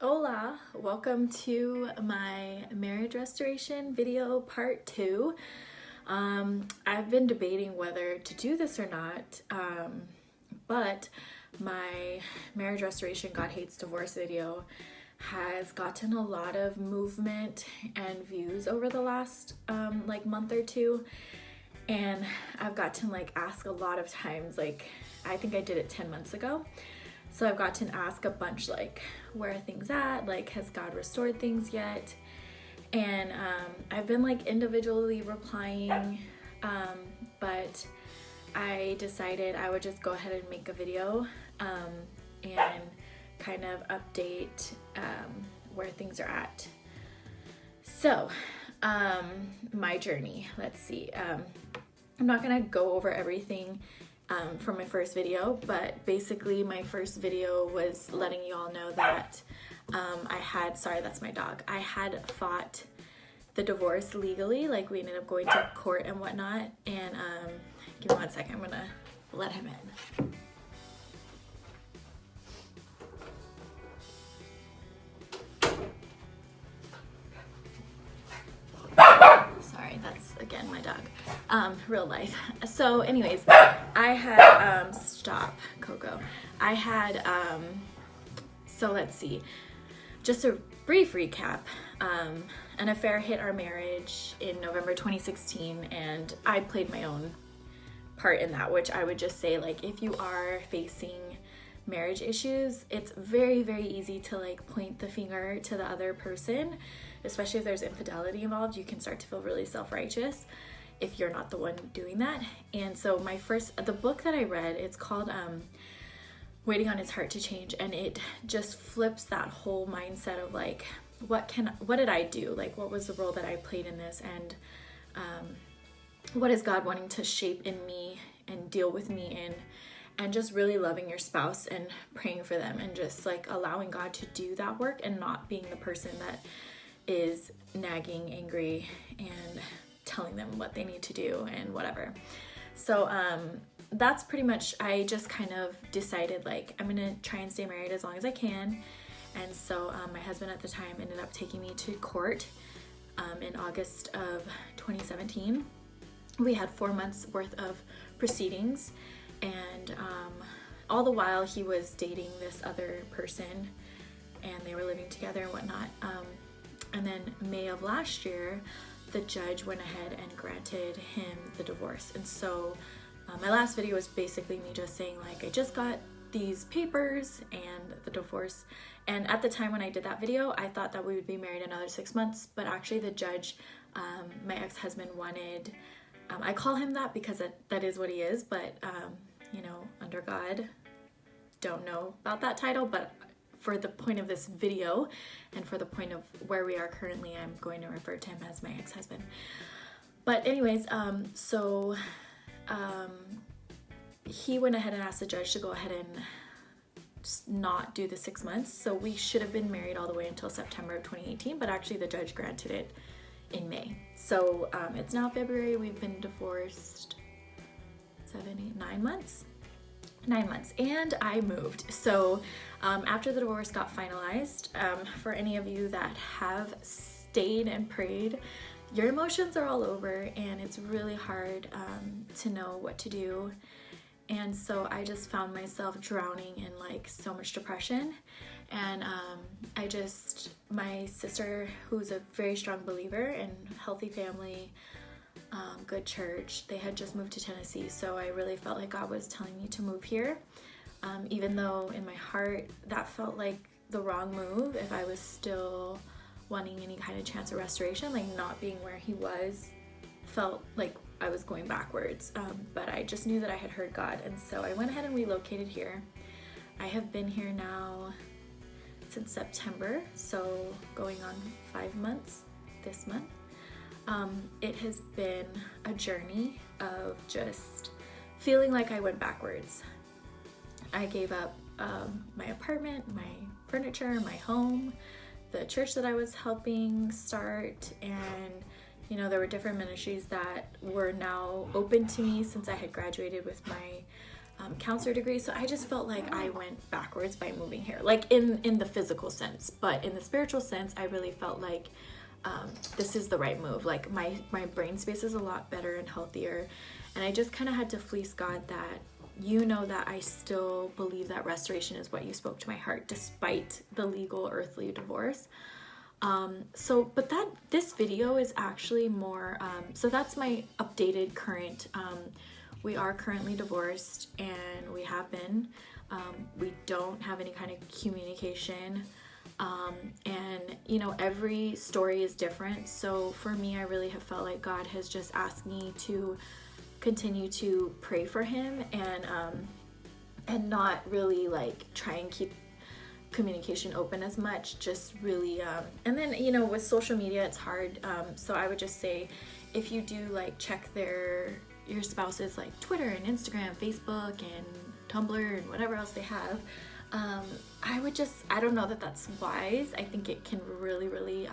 Hola, welcome to my marriage restoration video part 2. I've been debating whether to do this or not, but my marriage restoration God Hates Divorce video has gotten a lot of movement and views over the last month or two, and I've gotten asked a lot of times, I think I did it 10 months ago. So I've gotten asked a bunch where are things at, has God restored things yet? And I've been individually replying, but I decided I would just go ahead and make a video and kind of update where things are at. So my journey, let's see. I'm not gonna go over everything from my first video, but basically my first video was letting you all know that that's my dog. I had fought the divorce legally, we ended up going to court and whatnot, and give me 1 second, I'm gonna let him in. Sorry, that's again my dog. Real life. So anyways, I had stop Coco. I had so let's see, just a brief recap. An affair hit our marriage in November 2016, and I played my own part in that, which I would just say, if you are facing marriage issues, it's very, very easy to point the finger to the other person, especially if there's infidelity involved. You can start to feel really self-righteous if you're not the one doing that. And so the book that I read, it's called Waiting on His Heart to Change, and it just flips that whole mindset of what did I do? What was the role that I played in this? And what is God wanting to shape in me and deal with me in? And just really loving your spouse and praying for them, and just allowing God to do that work, and not being the person that is nagging, angry, and telling them what they need to do and whatever. So that's pretty much, I just kind of decided I'm gonna try and stay married as long as I can. And so my husband at the time ended up taking me to court in August of 2017. We had 4 months worth of proceedings, and all the while he was dating this other person, and they were living together and whatnot. And then May of last year, the judge went ahead and granted him the divorce. And so my last video was basically me just saying I just got these papers and the divorce. And at the time when I did that video, I thought that we would be married another 6 months, but actually the judge, my ex-husband, wanted, I call him that because that is what he is, but under God, don't know about that title, but for the point of this video and for the point of where we are currently, I'm going to refer to him as my ex-husband. But anyways, he went ahead and asked the judge to go ahead and not do the 6 months. So we should have been married all the way until September of 2018, but actually the judge granted it in May. So it's now February. We've been divorced 9 months. 9 months, and I moved. So after the divorce got finalized, for any of you that have stayed and prayed, your emotions are all over, and it's really hard to know what to do. And so I just found myself drowning in so much depression. And my sister, who's a very strong believer and healthy family, good church, they had just moved to Tennessee. So I really felt like God was telling me to move here, even though in my heart that felt like the wrong move. If I was still wanting any kind of chance of restoration, not being where he was felt like I was going backwards, but I just knew that I had heard God. And so I went ahead and relocated here. I have been here now since September, so going on 5 months this month. It has been a journey of just feeling like I went backwards. I gave up my apartment, my furniture, my home, the church that I was helping start, and there were different ministries that were now open to me since I had graduated with my counselor degree. So I just felt like I went backwards by moving here, like in the physical sense, but in the spiritual sense, I really felt like this is the right move. Like my brain space is a lot better and healthier, and I just kind of had to fleece God that, you know, that I still believe that restoration is what you spoke to my heart despite the legal earthly divorce. But this video is actually more, so that's my updated current, we are currently divorced, and we have been, we don't have any kind of communication, and you know, every story is different. So for me, I really have felt like God has just asked me to continue to pray for him, and not really like try and keep communication open as much, just really and then, you know, with social media it's hard, so I would just say, if you do like check your spouse's like Twitter and Instagram, Facebook and Tumblr and whatever else they have, I don't know that that's wise. I think it can really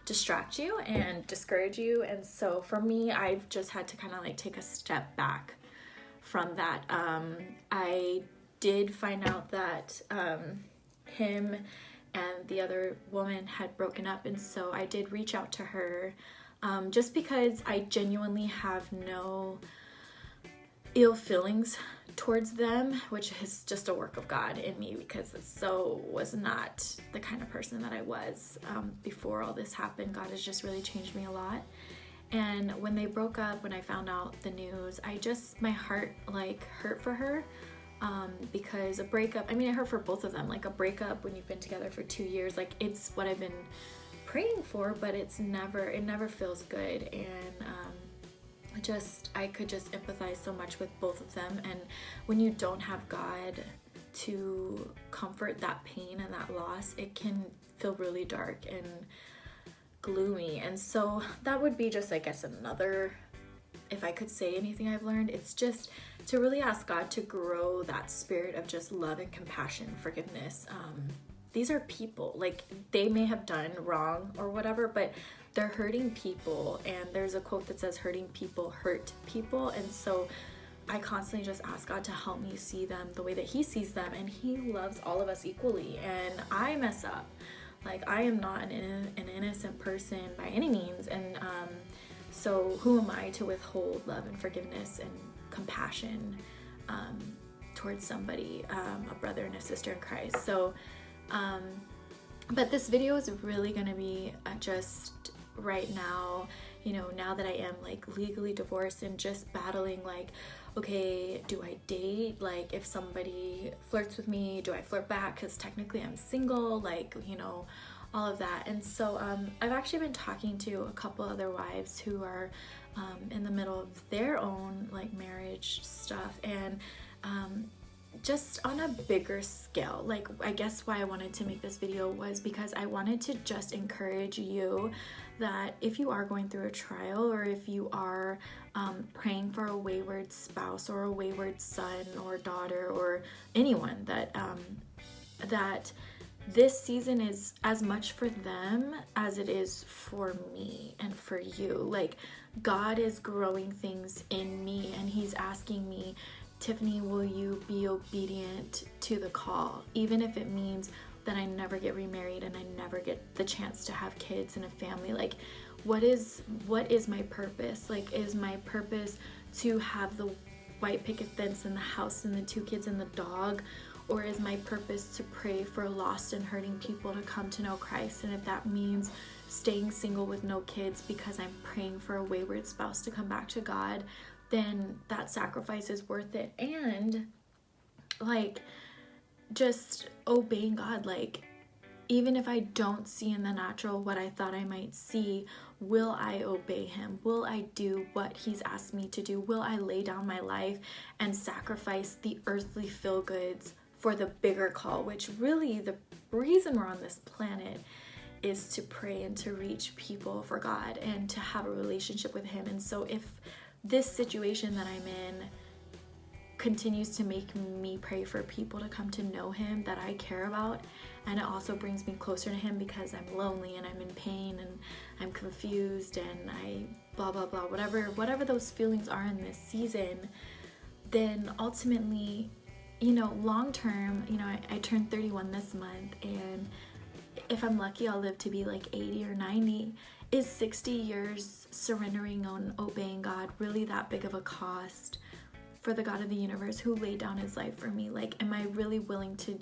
distract you and discourage you. And so for me, I've just had to kind of like take a step back from that. I did find out that him and the other woman had broken up, and so I did reach out to her, just because I genuinely have no ill feelings towards them, which is just a work of God in me, because it was not the kind of person that I was before all this happened. God has just really changed me a lot. And when they broke up, when I found out the news, my heart like hurt for her, because a breakup, I mean, it hurt for both of them. Like a breakup when you've been together for 2 years, like it's what I've been praying for, but it never feels good. And I could just empathize so much with both of them. And when you don't have God to comfort that pain and that loss, it can feel really dark and gloomy. And so that would be just, I guess, another, if I could say anything I've learned, it's just to really ask God to grow that spirit of just love and compassion, forgiveness. These are people, like they may have done wrong or whatever, but they're hurting people. And there's a quote that says hurting people hurt people. And so I constantly just ask God to help me see them the way that he sees them. And he loves all of us equally. And I mess up. Like I am not an innocent person by any means. And so who am I to withhold love and forgiveness and compassion towards somebody, a brother and a sister in Christ. So but this video is really gonna be just right now, you know, now that I am like legally divorced and just battling like, okay, do I date? Like if somebody flirts with me, do I flirt back? Because technically I'm single, like, you know, all of that. And so I've actually been talking to a couple other wives who are in the middle of their own like marriage stuff, and just on a bigger scale. Like I guess why I wanted to make this video was because I wanted to just encourage you that if you are going through a trial, or if you are praying for a wayward spouse or a wayward son or daughter or anyone, that that this season is as much for them as it is for me and for you. Like God is growing things in me, and he's asking me, Tiffany, will you be obedient to the call, even if it means that I never get remarried and I never get the chance to have kids and a family? Like what is my purpose? Like, is my purpose to have the white picket fence and the house and the 2 kids and the dog? Or is my purpose to pray for lost and hurting people to come to know Christ? And if that means staying single with no kids because I'm praying for a wayward spouse to come back to God, then that sacrifice is worth it. And like just obeying God, like even if I don't see in the natural what I thought I might see, will I obey him? Will I do what he's asked me to do? Will I lay down my life and sacrifice the earthly feel-goods for the bigger call, which really the reason we're on this planet is to pray and to reach people for God and to have a relationship with him. And so if this situation that I'm in continues to make me pray for people to come to know him that I care about, and it also brings me closer to him because I'm lonely and I'm in pain and I'm confused and I blah blah blah, whatever those feelings are in this season, then ultimately, you know, long term, you know, I turned 31 this month, and if I'm lucky, I'll live to be like 80 or 90. Is 60 years surrendering and obeying God really that big of a cost for the God of the universe who laid down his life for me? Like, am I really willing to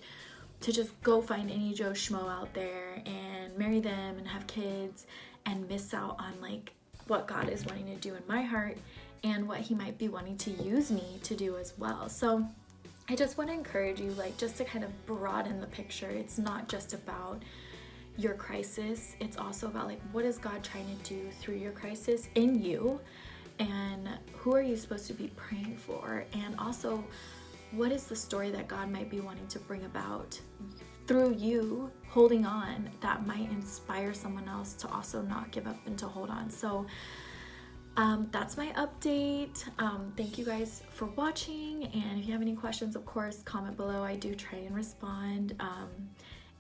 just go find any Joe Schmo out there and marry them and have kids and miss out on like what God is wanting to do in my heart and what he might be wanting to use me to do as well? So I just want to encourage you, like, just to kind of broaden the picture. It's not just about your crisis, it's also about like, what is God trying to do through your crisis in you, and who are you supposed to be praying for, and also what is the story that God might be wanting to bring about through you holding on that might inspire someone else to also not give up and to hold on. So that's my update. Thank you guys for watching, and if you have any questions, of course, comment below. I do try and respond,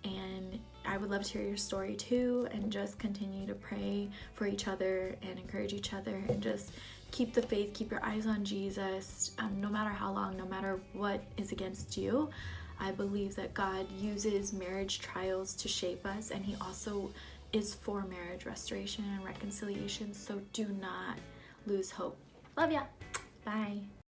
and I would love to hear your story too, and just continue to pray for each other and encourage each other, and just keep the faith, keep your eyes on Jesus, no matter how long, no matter what is against you. I believe that God uses marriage trials to shape us, and he also is for marriage restoration and reconciliation. So do not lose hope. Love ya. Bye.